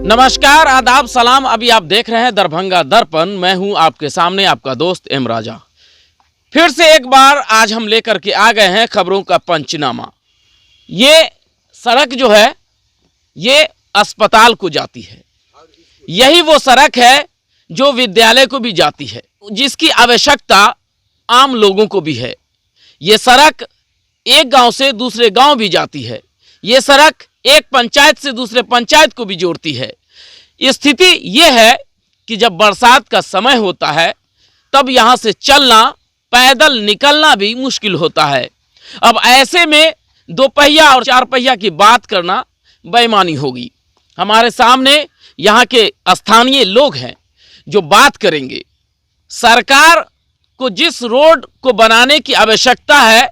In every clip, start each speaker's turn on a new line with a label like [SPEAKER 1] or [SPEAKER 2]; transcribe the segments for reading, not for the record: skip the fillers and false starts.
[SPEAKER 1] नमस्कार, आदाब, सलाम। अभी आप देख रहे हैं दरभंगा दर्पण। मैं हूं आपके सामने आपका दोस्त एम राजा। फिर से एक बार आज हम लेकर के आ गए हैं खबरों का पंचनामा। ये सड़क जो है ये अस्पताल को जाती है, यही वो सड़क है जो विद्यालय को भी जाती है, जिसकी आवश्यकता आम लोगों को भी है। ये सड़क एक गांव से दूसरे गांव भी जाती है। ये सड़क एक पंचायत से दूसरे पंचायत को भी जोड़ती है। स्थिति ये है कि जब बरसात का समय होता है तब यहाँ से चलना, पैदल निकलना भी मुश्किल होता है। अब ऐसे में दो पहिया और चार पहिया की बात करना बेईमानी होगी। हमारे सामने यहाँ के स्थानीय लोग हैं जो बात करेंगे। सरकार को जिस रोड को बनाने की आवश्यकता है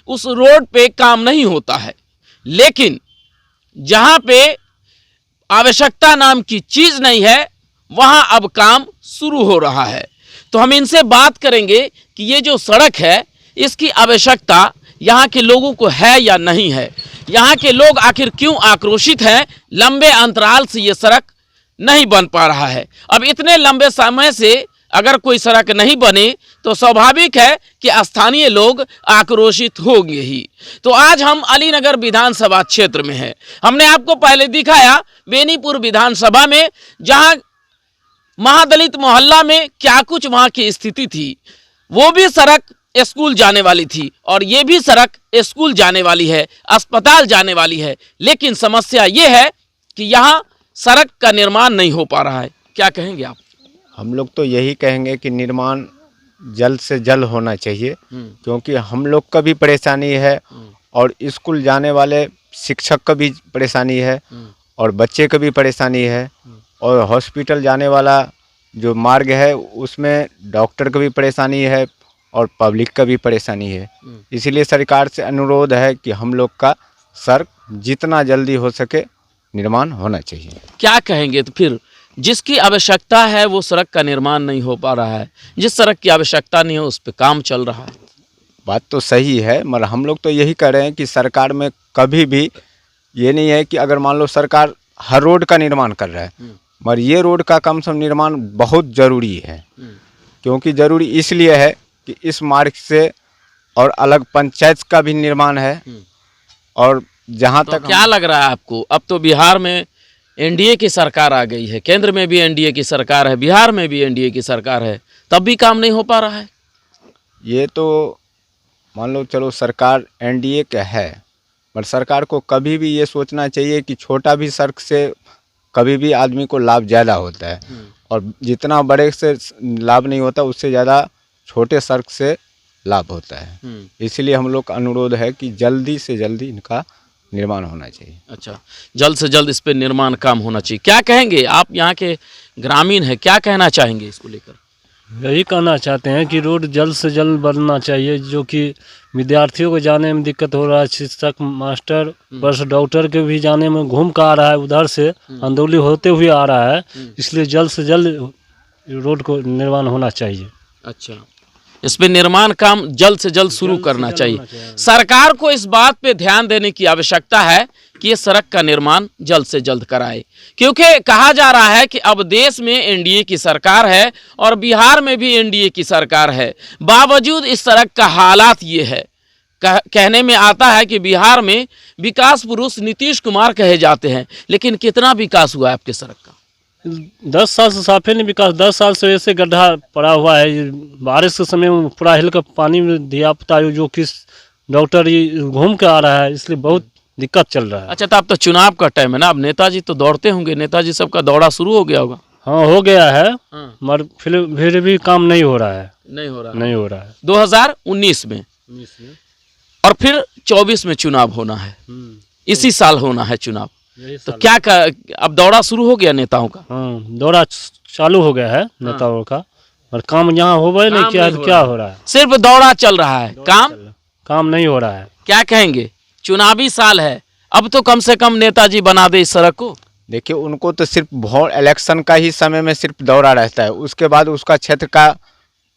[SPEAKER 1] उस रोड पे काम नहीं होता है, लेकिन जहाँ पे आवश्यकता नाम की चीज़ नहीं है वहाँ अब काम शुरू हो रहा है। तो हम इनसे बात करेंगे कि ये जो सड़क है इसकी आवश्यकता यहाँ के लोगों को है या नहीं है। यहाँ के लोग आखिर क्यों आक्रोशित हैं? लंबे अंतराल से ये सड़क नहीं बन पा रहा है। अब इतने लंबे समय से अगर कोई सड़क नहीं बने तो स्वाभाविक है कि स्थानीय लोग आक्रोशित होंगे ही। तो आज हम अलीनगर विधानसभा क्षेत्र में हैं। हमने आपको पहले दिखाया बेनीपुर विधानसभा में, जहां महादलित मोहल्ला में क्या कुछ वहां की स्थिति थी। वो भी सड़क स्कूल जाने वाली थी और ये भी सड़क स्कूल जाने वाली है, अस्पताल जाने वाली है। लेकिन समस्या ये है कि यहाँ सड़क का निर्माण नहीं हो पा रहा है। क्या कहेंगे आप?
[SPEAKER 2] हम लोग तो यही कहेंगे कि निर्माण जल्द से जल्द होना चाहिए, क्योंकि हम लोग का भी परेशानी है और स्कूल जाने वाले शिक्षक का भी परेशानी है और बच्चे का भी परेशानी है और हॉस्पिटल जाने वाला जो मार्ग है उसमें डॉक्टर का भी परेशानी है और पब्लिक का भी परेशानी है। इसीलिए सरकार से अनुरोध है कि हम लोग का सड़क जितना जल्दी हो सके निर्माण होना चाहिए।
[SPEAKER 1] क्या कहेंगे? तो फिर जिसकी आवश्यकता है वो सड़क का निर्माण नहीं हो पा रहा है, जिस सड़क की आवश्यकता नहीं है उस पर काम चल रहा है।
[SPEAKER 2] बात तो सही है, मगर हम लोग तो यही कह रहे हैं कि सरकार में कभी भी ये नहीं है कि अगर मान लो सरकार हर रोड का निर्माण कर रहा है, मगर ये रोड का कम से कम निर्माण बहुत ज़रूरी है। क्योंकि ज़रूरी इसलिए है कि इस मार्ग से और अलग पंचायत का भी निर्माण है। और जहाँ तक
[SPEAKER 1] क्या लग रहा है आपको, अब तो बिहार में एनडीए की सरकार आ गई है, केंद्र में भी एनडीए की सरकार है, बिहार में भी एनडीए की सरकार है, तब भी काम नहीं हो पा रहा है?
[SPEAKER 2] ये तो मान लो चलो सरकार एनडीए का है, पर सरकार को कभी भी ये सोचना चाहिए कि छोटा भी सड़क से कभी भी आदमी को लाभ ज़्यादा होता है और जितना बड़े से लाभ नहीं होता उससे ज़्यादा छोटे सड़क से लाभ होता है। इसलिए हम लोग का अनुरोध है कि जल्दी से जल्दी इनका निर्माण होना चाहिए।
[SPEAKER 1] अच्छा, जल्द से जल्द इस पे निर्माण काम होना चाहिए। क्या कहेंगे आप? यहाँ के ग्रामीण हैं, क्या कहना चाहेंगे इसको लेकर?
[SPEAKER 3] यही कहना चाहते हैं कि रोड जल्द से जल्द बनना चाहिए, जो कि विद्यार्थियों को जाने में दिक्कत हो रहा है। शिक्षक, मास्टर, बस डॉक्टर के भी जाने में घूम कर आ रहा है, उधर से अंदौली होते हुए आ रहा है। इसलिए जल्द से जल्द रोड को निर्माण होना चाहिए।
[SPEAKER 1] अच्छा, इस पे निर्माण काम जल्द से जल्द शुरू करना चाहिए। सरकार को इस बात पे ध्यान देने की आवश्यकता है कि ये सड़क का निर्माण जल्द से जल्द कराए, क्योंकि कहा जा रहा है कि अब देश में एनडीए की सरकार है और बिहार में भी एनडीए की सरकार है। बावजूद इस सड़क का हालात ये है, कहने में आता है कि बिहार में विकास पुरुष नीतीश कुमार कहे जाते हैं, लेकिन कितना विकास हुआ है आपके सड़क का?
[SPEAKER 3] 10 साल से साफे नहीं विकास। 10 साल से ऐसे गड्ढा पड़ा हुआ है। बारिश के समय में पूरा हिल कर पानी में दिया पता है, जो कि डॉक्टर घूम के आ रहा है, इसलिए बहुत दिक्कत चल रहा है।
[SPEAKER 1] अच्छा, तो अब तो चुनाव का टाइम है ना, अब नेताजी तो दौड़ते होंगे, नेताजी सबका दौड़ा शुरू हो गया होगा।
[SPEAKER 3] हाँ, हो गया है, मगर फिर भी काम नहीं हो रहा है।
[SPEAKER 1] नहीं हो रहा है 2019 में और फिर 24 में चुनाव होना है, इसी साल होना है चुनाव। तो क्या अब दौड़ा शुरू हो गया नेताओं का?
[SPEAKER 3] हाँ, दौड़ा चालू हो गया है नेताओं का, और काम यहाँ हो गए नहीं। क्या हो रहा है?
[SPEAKER 1] सिर्फ दौड़ा चल रहा है,
[SPEAKER 3] काम नहीं हो रहा है।
[SPEAKER 1] क्या कहेंगे? चुनावी साल है, अब तो कम से कम नेताजी बना दे इस सड़क को।
[SPEAKER 2] देखिए, उनको तो सिर्फ वोट इलेक्शन का ही समय में सिर्फ दौरा रहता है, उसके बाद उसका क्षेत्र का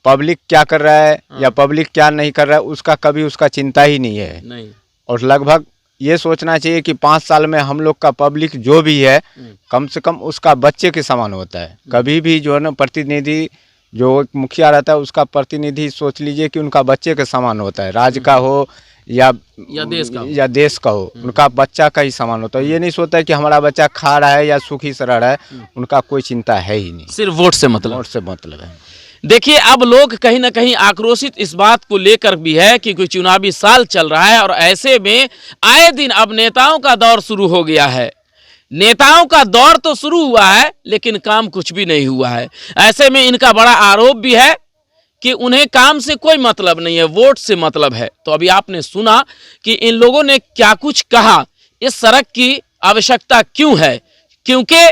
[SPEAKER 2] पब्लिक क्या कर रहा है या पब्लिक क्या नहीं कर रहा है उसका कभी उसका चिंता ही नहीं है।
[SPEAKER 1] नहीं।
[SPEAKER 2] और लगभग ये सोचना चाहिए कि 5 साल में हम लोग का पब्लिक जो भी है कम से कम उसका बच्चे के समान होता है। कभी भी जो है ना प्रतिनिधि जो एक मुखिया रहता है उसका प्रतिनिधि सोच लीजिए कि उनका बच्चे के समान होता है, राज्य का हो या देश का हो, उनका बच्चा का ही समान होता है। ये नहीं सोचता है कि हमारा बच्चा खा रहा है या सूखी से रह रहा है, उनका कोई चिंता है ही नहीं,
[SPEAKER 1] सिर्फ वोट से मतलब।
[SPEAKER 2] वोट से मतलब है।
[SPEAKER 1] देखिए अब लोग कहीं ना कहीं आक्रोशित इस बात को लेकर भी है कि कोई चुनावी साल चल रहा है और ऐसे में आए दिन अब नेताओं का दौर शुरू हो गया है। नेताओं का दौर तो शुरू हुआ है लेकिन काम कुछ भी नहीं हुआ है। ऐसे में इनका बड़ा आरोप भी है कि उन्हें काम से कोई मतलब नहीं है, वोट से मतलब है। तो अभी आपने सुना कि इन लोगों ने क्या कुछ कहा। इस सड़क की आवश्यकता क्यों है? क्योंकि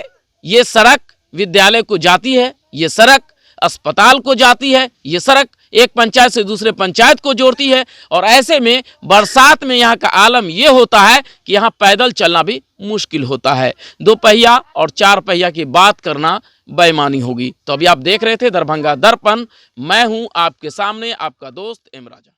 [SPEAKER 1] ये सड़क विद्यालय को जाती है, ये सड़क अस्पताल को जाती है, ये सड़क एक पंचायत से दूसरे पंचायत को जोड़ती है। और ऐसे में बरसात में यहाँ का आलम ये होता है कि यहाँ पैदल चलना भी मुश्किल होता है। 2 पहिया और 4 पहिया की बात करना बेईमानी होगी। तो अभी आप देख रहे थे दरभंगा दर्पण, मैं हूँ आपके सामने आपका दोस्त एम राजा।